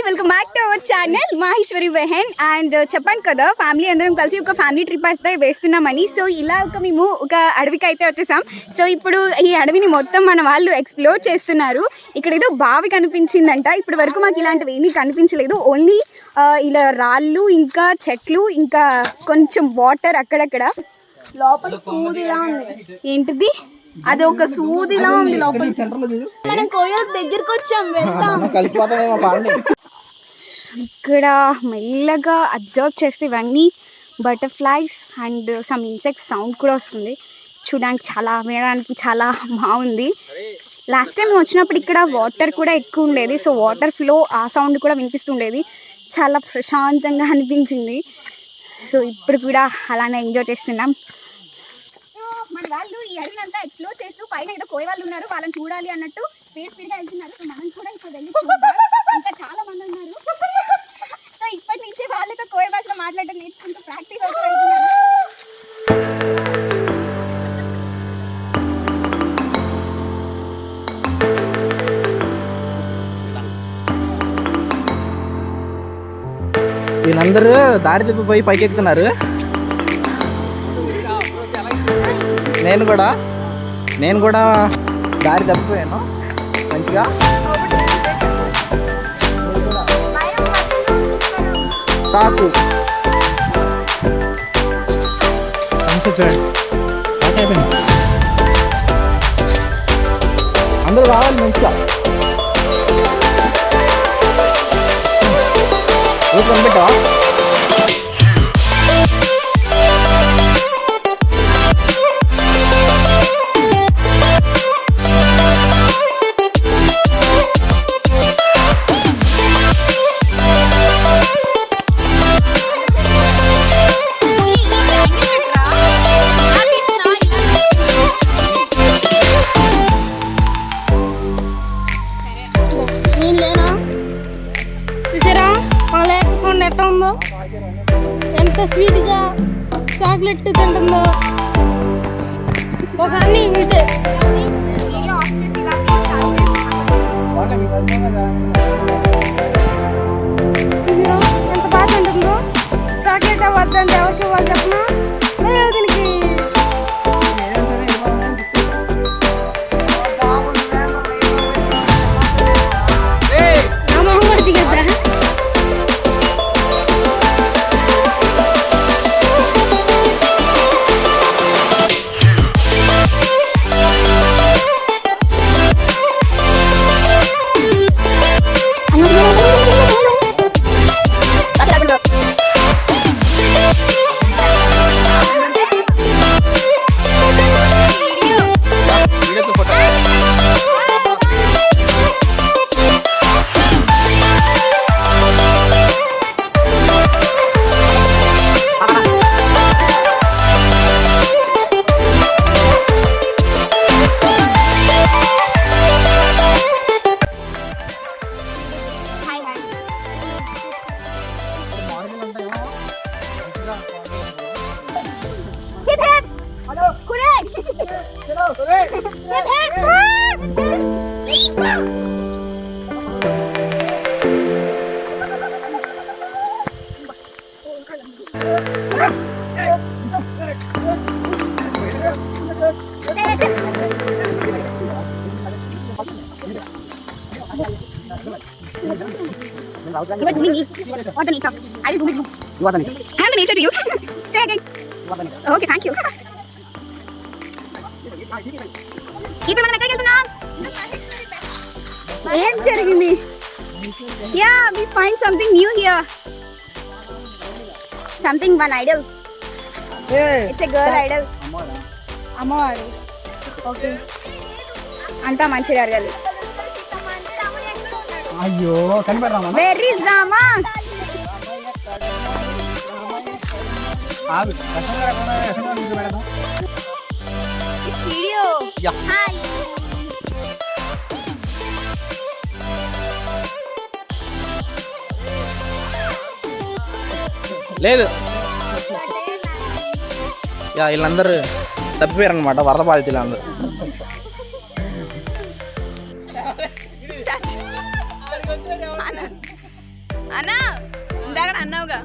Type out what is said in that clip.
Welcome back to our channel Maheshwari Behan. And చెప్పాను కదా family అందరం కలిసి ఒక ఫ్యామిలీ ట్రిప్ అయితే వేస్తున్నామని. సో ఇలా మేము ఒక అడవికి అయితే వచ్చేసాం. సో ఇప్పుడు ఈ అడవిని మొత్తం మన వాళ్ళు ఎక్స్ప్లోర్ చేస్తున్నారు. ఇక్కడ ఏదో బావి కనిపించిందంట. ఇప్పటి వరకు మాకు ఇలాంటివి ఏమీ కనిపించలేదు. ఓన్లీ ఇలా రాళ్ళు, ఇంకా చెట్లు, ఇంకా కొంచెం వాటర్ అక్కడక్కడ. లోపల సూదిలా ఉంది. ఏంటిది? అది ఒక సూదిలా ఉంది లోపల. మనం కోయల దగ్గరికి వచ్చాం, వెళ్తాం. ఇక్కడ మెల్లగా అబ్జర్వ్ చేస్తే ఇవన్నీ butterflies and some insects sound కూడా వస్తుంది. చూడడానికి చాలా, వినడానికి చాలా బాగుంది. లాస్ట్ టైం వచ్చినప్పుడు ఇక్కడ వాటర్ కూడా ఎక్కువ ఉండేది. సో వాటర్ ఫ్లో ఆ సౌండ్ కూడా వినిపిస్తుండేది. చాలా ప్రశాంతంగా అనిపించింది. సో ఇప్పుడు కూడా అలానే ఎంజాయ్ చేస్తున్నాం. మన వాళ్ళు ఈ అడవినంతా ఎక్స్ప్లోర్ చేస్తూ పైన ఏదో కోయ వాళ్ళు ఉన్నారు, వాళ్ళని చూడాలి అన్నట్టు స్పీడ్గా వెళ్తున్నారు. సో మనం కూడా ఇప్పుడు వెళ్ళి చూద్దాం. ఇంకా చాలా మంది ఉన్నారు. సో ఇప్పటి నుంచి వాళ్ళతో కోయ భాషలో మాట్లాడటం నేర్చుకుంటూ ప్రాక్టీస్ అవుతూ వెళ్తున్నారు. వీళ్ళందరూ దారి తిప్పిపోయి పైకి ఎక్కుతున్నారు. నేను కూడా దారి తప్పిపోయాను మంచిగా. తాకు అందరూ రావాలి మంచిగా. పెట్టా ఎంత స్వీట్గా చాక్లెట్ తింటుందో. ఒక అన్ని ఇదే ఎంత బాగా తింటుందో. చాక్లెట్ వద్దంటే ఎవరికి ఇవ్వాలి చెప్పిన దీనికి. You were zooming me. What the nature? I will zoom with you. You are the nature. I am the nature to you. Say again. You are the nature. Okay, thank you. ఇప్పుడు మనం ఎక్కడికి వెళ్తున్నాం? ఏం జరిగింది? Yeah, we find something new here. Something one idol. It's a girl idol. అమ్మవారు. Okay. అంతా మంచి జరగాలి. అయ్యో కనిపెడదామా? Where is Rama? It's video. Yeah. Hi. లేదు. వీళ్ళందరూ తప్పిపోయారు అనమాట, వరద బాధితులు అందరూ. అన్నా ఇందాక అన్నావుగా